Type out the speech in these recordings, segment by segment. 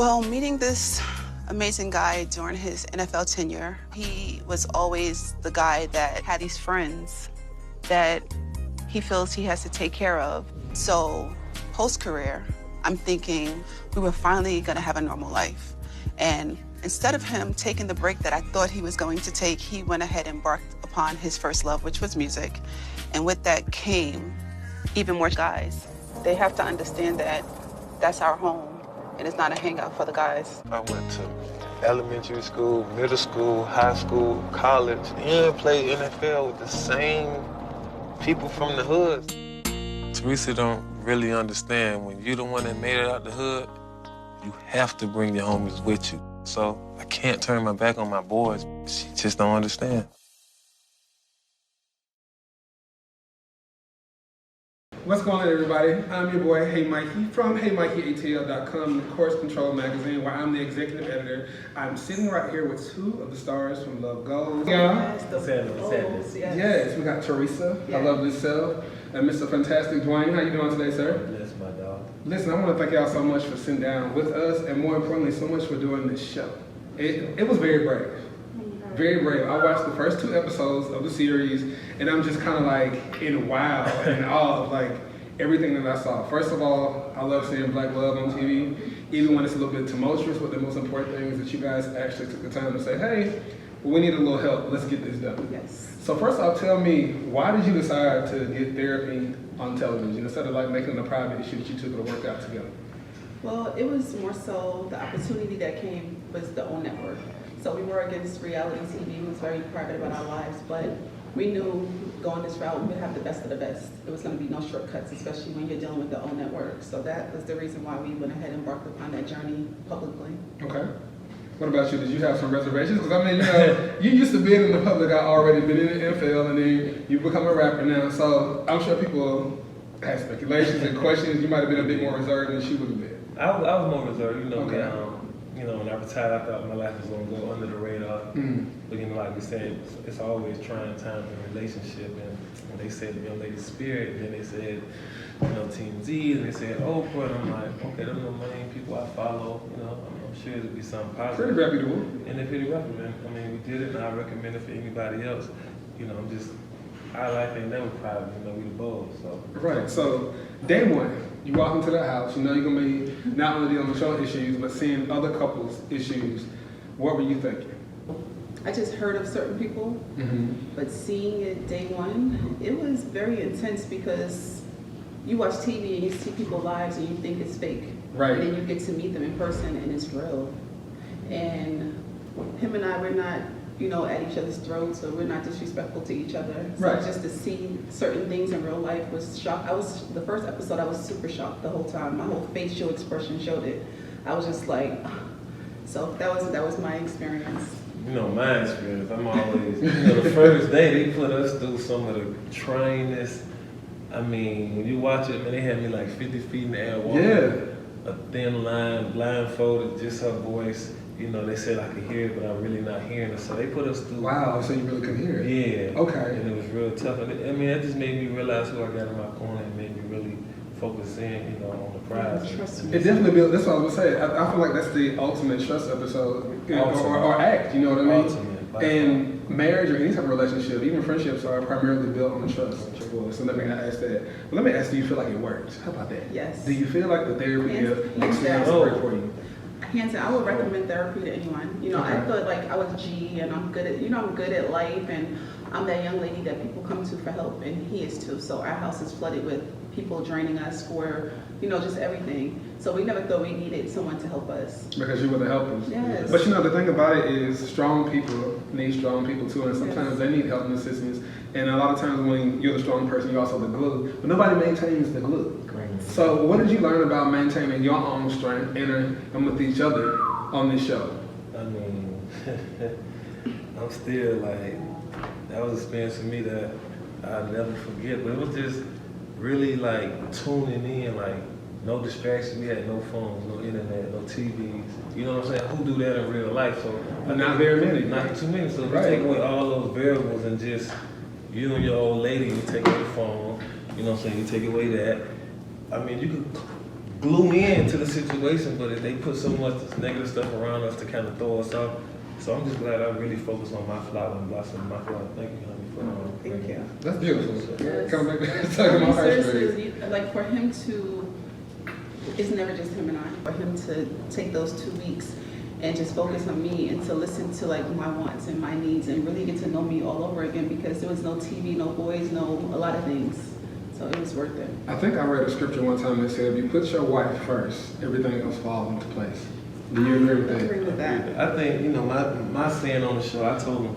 Well, meeting this amazing guy during his NFL tenure, he was always the guy that had these friends that he feels he has to take care of. So post-career, I'm thinking we were finally gonna have a normal life. And instead of him taking the break that I thought he was going to take, he went ahead and embarked upon his first love, which was music. And with that came even more guys. They have to understand that that's our home. And it's not a hangout for the guys. I went to elementary school, middle school, high school, college, and played NFL with the same people from the hood. Teresa don't really understand when you the one that made it out the hood, you have to bring your homies with you. So I can't turn my back on my boys. She just don't understand. What's going on, everybody? I'm your boy, Hey Mikey, from HeyMikeyATL.com, the KONTROL magazine, where I'm the executive editor. I'm sitting right here with two of the stars from Love Goals. Yes, Yes, we got Teresa, I Love This Self, and Mr. Fantastic Dwayne. How you doing today, sir? Yes, my dog. Listen, I want to thank y'all so much for sitting down with us, and more importantly, so much for doing this show. It was very brave. Very brave. I watched the first 2 episodes of the series, and I'm just kind of like in wow and awe of like everything that I saw. First of all, I love seeing Black love on TV, even when it's a little bit tumultuous. But the most important thing is that you guys actually took the time to say, "Hey, we need a little help. Let's get this done." Yes. So first off, tell me, why did you decide to get therapy on television instead of like making it a private issue that you two could work out together? Well, it was more so the opportunity that came was the OWN network. So we were against reality TV. It was very private about our lives, but we knew going this route, we would have the best of the best. There was going to be no shortcuts, especially when you're dealing with the OWN network. So that was the reason why we went ahead and embarked upon that journey publicly. Okay. What about you? Did you have some reservations? Because I mean, you know, you used to be in the public. I already been in the NFL, and then you become a rapper now. So I'm sure people had speculations and questions. You might have been a bit more reserved than she would have been. I was more reserved, you know. Okay. When I retired, I thought my life was going to go under the radar. But you know, like we said, it's always trying times in a relationship. And when they said the young lady's spirit, then they said, you know, Team Z, and they said Oprah, and I'm like, okay, those are the main people I follow. You know, I'm sure it'll be something positive. Pretty reputable. And they're pretty reputable. I mean, we did it, and I recommend it for anybody else. You know, our life ain't never private. You know, we the Bows. So. Right. So day one, you walk into the house. You know you're gonna be not only dealing with your issues, but seeing other couples' issues. What were you thinking? I just heard of certain people, but seeing it day one, it was very intense because you watch TV and you see people's lives and you think it's fake. Right. And then you get to meet them in person and it's real. And him and I, we're not, you know, at each other's throats, or we're not disrespectful to each other. So Right. just to see certain things in real life was shocked. The first episode, I was super shocked the whole time. My whole facial expression showed it. I was just like, so that was my experience. You know, my experience, I'm always, you know, the first day they put us through some of the trainings. I mean, when you watch it, man, they had me like 50 feet in the air walking. A thin line, blindfolded, just her voice. You know, they said I could hear it, but I'm really not hearing it. So they put us through. Wow, so you really couldn't hear it? Yeah. Okay. And it was real tough. And I mean, that just made me realize who I got in my corner and made me really focus in, you know, on the prize. It definitely built, that's what I was gonna say. I feel like that's the ultimate trust episode, or act, you know what I mean? Ultimate. And marriage or any type of relationship, even friendships, are primarily built on trust. So let me not ask that. But let me ask, do you feel like it works? How about that? Yes. Do you feel like the therapy experience down. worked for you? Hands down, I would recommend therapy to anyone. You know, I felt like I was G and I'm good at life, and I'm that young lady that people come to for help, and he is too. So our house is flooded with people draining us for, you know, just everything. So we never thought we needed someone to help us. Because you were the helpers. Yes. But you know, the thing about it is strong people need strong people too, and sometimes they need help and assistance. And a lot of times when you're the strong person, you're also the glue. But nobody maintains the glue. So what did you learn about maintaining your own strength and with each other on this show? I mean, I'm still like, that was an experience for me that I'll never forget. But it was just really like tuning in, like no distractions. We had no phones, no internet, no TVs. You know what I'm saying? Who do that in real life? So Not very many. Not too many. So if Right. you take away all those variables and just you and your old lady, you take away the phone. You know what I'm saying? You take away that. I mean, you could glue into the situation, but they put so much negative stuff around us to kind of throw us off. So I'm just glad I really focused on my flower and blossom my flower. Thank you, honey, for Thank you. That's beautiful. Yes. Come back, talking my heart straight. Seriously, like for him to, it's never just him and I. For him to take those 2 weeks and just focus on me and to listen to like my wants and my needs and really get to know me all over again, because there was no TV, no boys, no a lot of things. So it was worth it. I think I read a scripture one time that said, if you put your wife first, everything else falls into place. Do you agree with that? I agree with that. I think, you know, my saying on the show, I told them,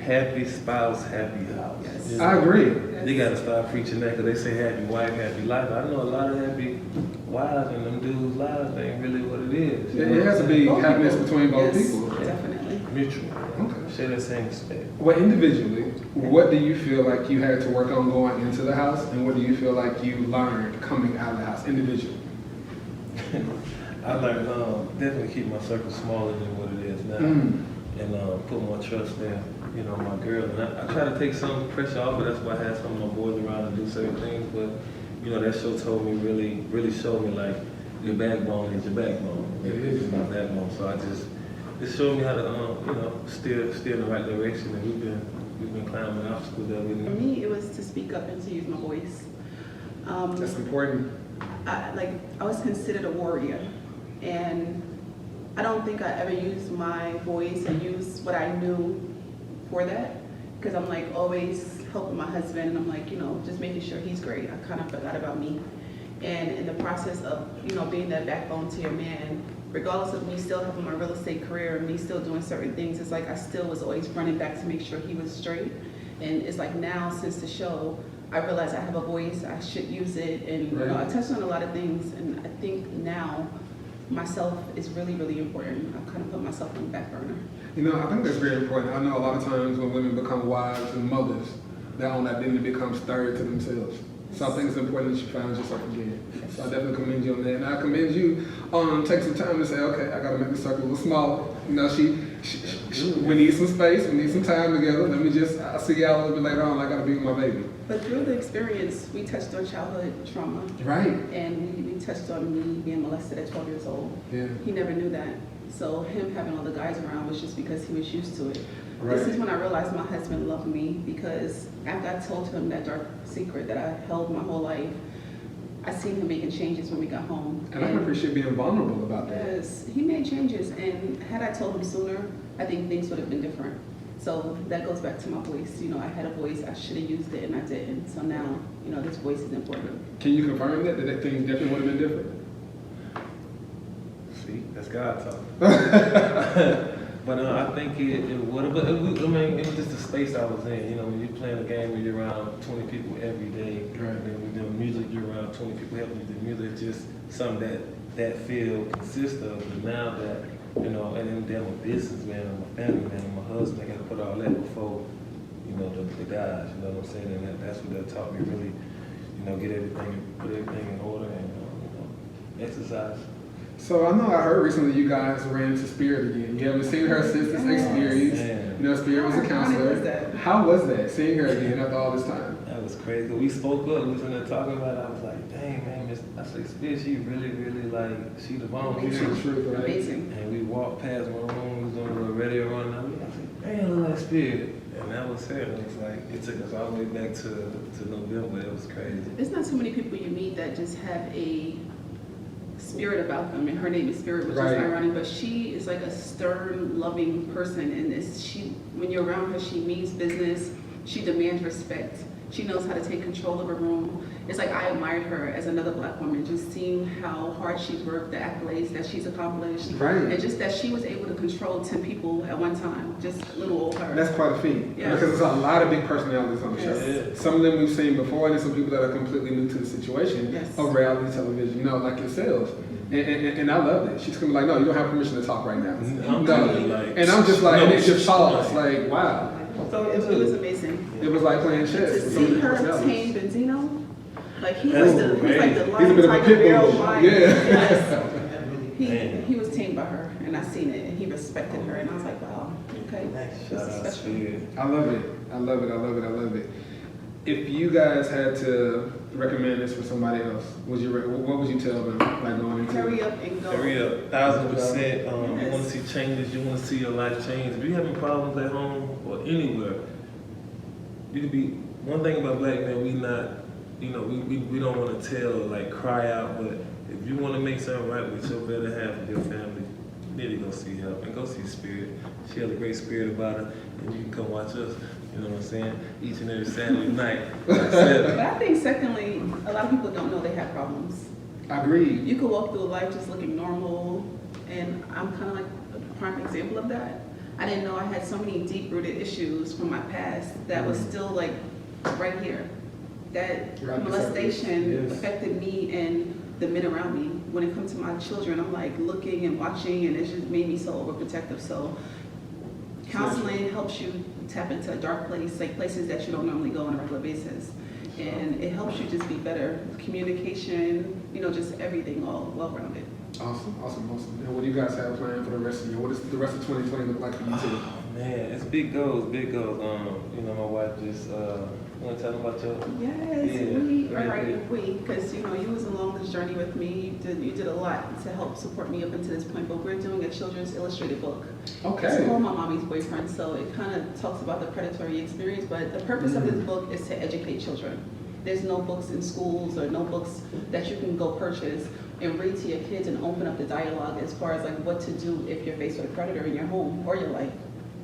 happy spouse, happy house. Yes. You know? I agree. They got to start preaching that, because they say happy wife, happy life. I know a lot of happy wives and them dudes' lives ain't really what it is. Yeah, it has to be Both happiness people. between both Yes, people. definitely. Mutual. Okay. Share that same respect. Well, individually, what do you feel like you had to work on going into the house, and what do you feel like you learned coming out of the house individually? I learned definitely keep my circle smaller than what it is now, and put more trust in, you know, my girl. And I try to take some pressure off, but that's why I had some of my boys around and do certain things. But you know, that show told me really showed me like your backbone is your backbone. It is my backbone. So it showed me how to you know steer in the right direction, and we've been climbing obstacles that we For didn't. me, it was to speak up and to use my voice. That's important. I was considered a warrior, and I don't think I ever used my voice and used what I knew for that, because I'm like always helping my husband, and I'm like, you know, just making sure he's great. I kind of forgot about me. And in the process of, you know, being that backbone to your man, regardless of me still having my real estate career and me still doing certain things, it's like I still was always running back to make sure he was straight. And it's like now, since the show, I realize I have a voice, I should use it, and you know, I touched on a lot of things, and I think now myself is really important. I've kind of put myself on the back burner. You know, I think that's very important. I know a lot of times when women become wives and mothers, their own identity becomes third to themselves. So I think it's important that you find yourself again. So I definitely commend you on that. And I commend you on taking some time to say, okay, I gotta make the circle a little smaller. You know, we need some space, we need some time together. I'll see y'all a little bit later on. I gotta be with my baby. But through the experience, we touched on childhood trauma. Right. And we touched on me being molested at 12 years old. Yeah. He never knew that. So him having all the guys around was just because he was used to it. Right. This is when I realized my husband loved me, because after I told him that dark secret that I held my whole life, I seen him making changes when we got home. And I can appreciate being vulnerable about that. Yes, he made changes, and had I told him sooner, I think things would have been different. So that goes back to my voice. You know, I had a voice, I should have used it, and I didn't. So now, you know, this voice is important. Can you confirm that things definitely would have been different? See, that's God talking. But I think it would have, but I mean, it was just the space I was in. You know, when you're playing a game where you're around 20 people every day, Right. and then when you're doing music, you're around 20 people helping you do music. It's just something that field consists of. But now that, you know, and then I'm a businessman, I'm a family man, I'm a husband, I got to put all that before, you know, the guys, you know what I'm saying? And that's what that taught me, really, you know, put everything in order and, you know, exercise. So I know I heard recently you guys ran to Spirit again. You haven't seen her since this experience. Man. You know, Spirit was a counselor. How was that, seeing her again after all this time? That was crazy. We spoke up, we was in there talking about it. I was like, dang, man, I said, Spirit, she really, like, she the bomb. She the truth, right? Amazing. And we walked past one room, we was doing a little radio run, and I said, damn, look like Spirit. And that was her. And it's like, it took us all the way back to November. It was crazy. There's not too many people you meet that just have a spirit about them, and her name is Spirit, which Right. is ironic, but she is like a stern, loving person, and when you're around her, she means business, she demands respect, she knows how to take control of a room. It's like I admired her as another Black woman, just seeing how hard she's worked, the accolades that she's accomplished, Right. and just that she was able to control 10 people at one time, just little old her. That's quite a feat. Yeah. Because there's a lot of big personalities on the show. Yes. Some of them we've seen before, and there's some people that are completely new to the situation Yes. of reality television, you know, like yourselves. And I love it. She's gonna be like, no, you don't have permission to talk right now. I'm totally like, and I'm just like, no, and it's just pause. right. Like, wow. It was amazing. It was like playing chess To with some see of the her personalities. tame Benzino, like he's That's like the He's a lion, bit of a tiger, pit bear, bull. lion. Yeah. Yes. He was tamed by her, and I seen it, and he respected her, and I was like, wow, okay, Shout this is out special. Spirit. I love it. I love it. I love it. I love it. If you guys had to recommend this for somebody else, what would you tell them, like going into Hurry up and go. Hurry up, 1000%. You want to see changes, you want to see your life change. If you're having problems at home or anywhere, you can be, one thing about black men, we not, you know, we don't want to tell, like cry out, but if you want to make something right with your better half of your family, you need to go see help and go see Spirit. She has a great spirit about her, and you can come watch us. You know what I'm saying? Each and every Saturday night. But I think secondly, a lot of people don't know they have problems. I agree. You could walk through life just looking normal, and I'm kind of like a prime example of that. I didn't know I had so many deep-rooted issues from my past that was still like right here. That molestation affected me and the men around me. When it comes to my children, I'm like looking and watching, and it just made me so overprotective. So counseling helps you tap into a dark place, like places that you don't normally go on a regular basis. And it helps you just be better. Communication, you know, just everything all well-rounded. Awesome. And what do you guys have planned for the rest of the year? What does the rest of 2020 look like for you too? Oh, man, it's big goals. You know, my wife just, you want to tell them about your... Yes, because, you know, you was along this journey with me. You did a lot to help support me up until this point, but we're doing a children's illustrated book. Okay. It's called My Mommy's Boyfriend, so it kind of talks about the predatory experience, but the purpose of this book is to educate children. There's no books in schools or no books that you can go purchase and read to your kids and open up the dialogue as far as like what to do if you're faced with a predator in your home or your life.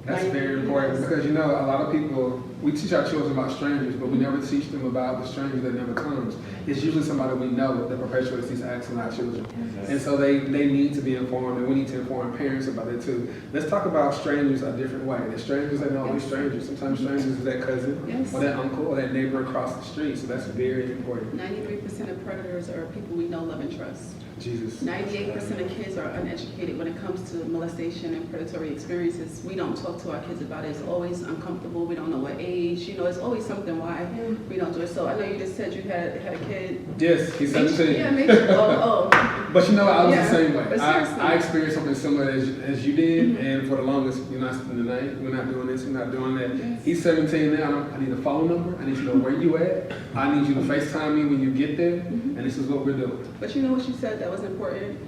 That's very important because, you know, a lot of people, we teach our children about strangers, but we never teach them about the stranger that never comes. It's usually somebody we know that perpetuates these acts in our children. And so they need to be informed, and we need to inform parents about it too. Let's talk about strangers a different way. The strangers are not always strangers. Sometimes strangers is that cousin or that uncle or that neighbor across the street. So that's very important. 93% of predators are people we know, love, and trust. Jesus. 98% of kids are uneducated when it comes to molestation and predatory experiences. We don't talk to our kids about it. It's always uncomfortable. We don't know what age. You know, it's always something why we don't do it. So I know you just said you had a kid. Yes, he's 17. Yeah, maybe. Oh. But you know, I was the same way. But I experienced something similar as you did, and for the longest, you're not spending the night. We're not doing this. We're not doing that. Yes. He's 17 now. I need a phone number. I need to know where you at. I need you to FaceTime me when you get there, and this is what we're doing. But you know what you said that was important?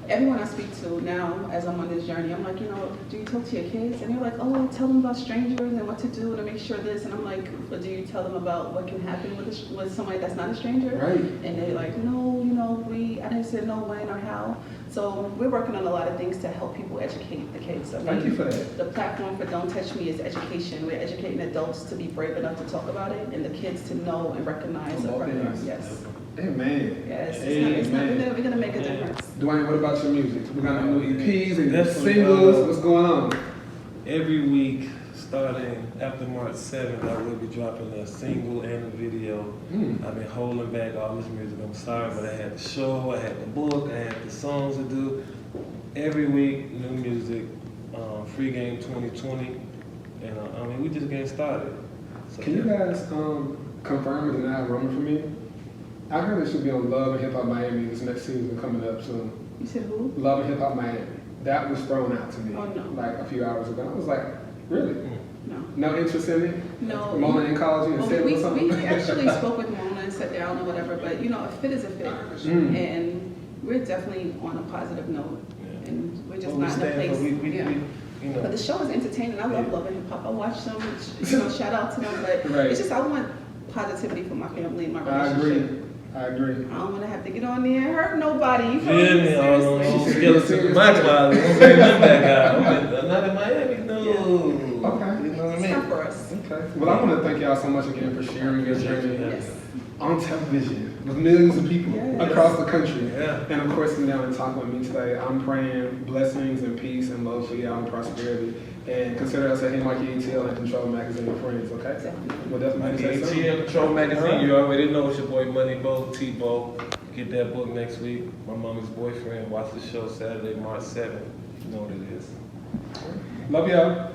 Everyone I speak to now, as I'm on this journey, I'm like, you know, do you talk to your kids? And they're like, oh, tell them about strangers and what to do to make sure this. And I'm like, but do you tell them about what can happen with somebody that's not a stranger? Right. And they're like, no, you know, I didn't say no when or how. So we're working on a lot of things to help people educate the kids. I mean, thank you for that. The platform for Don't Touch Me is education. We're educating adults to be brave enough to talk about it and the kids to know and recognize the predator. Yes. Amen. Yes, Amen. we're gonna make a difference. Dwayne, what about your music? We got new EPs and singles. What's going on? Every week, starting after March 7th, I will be dropping a single and a video. I've been holding back all this music. I'm sorry, but I had the show, I had the book, I had the songs to do. Every week, new music, Free Game 2020, and I mean, we just getting started. So, Can you guys confirm or deny a rumor for me? I heard it should be on Love and Hip Hop Miami this next season coming up soon. You said who? Love and Hip Hop Miami. That was thrown out to me like a few hours ago. I was like, really? No. No interest in it? No. Mona and called you and said or something? We actually spoke with Mona and sat down or whatever, but you know, a fit is a fit. And we're definitely on a positive note. And we're just not in a place. You know. But the show is entertaining. I love Love and Hip Hop. I watch them, you know, shout out to them. But it's just I want positivity for my family and my relationship. I agree. I don't want to have to get on there and hurt nobody. You feel me? Seriously. My closet. Don't bring them back out. Not in Miami, no. Okay. You know what I mean? It's not for us. Okay. Well, I want to thank y'all so much again for sharing your journey on television with millions of people across the country. And of course, sitting down and talking with me today. I'm praying blessings and peace and love for y'all and prosperity. And consider us at Mikey ATL and Control Magazine your friends, okay? We'll definitely say something. ATL Control Magazine, you already know it's your boy Money Bo, T-Bo. Get that book next week. My Mommy's Boyfriend. Watch the show Saturday, March 7th. You know what it is. Love y'all.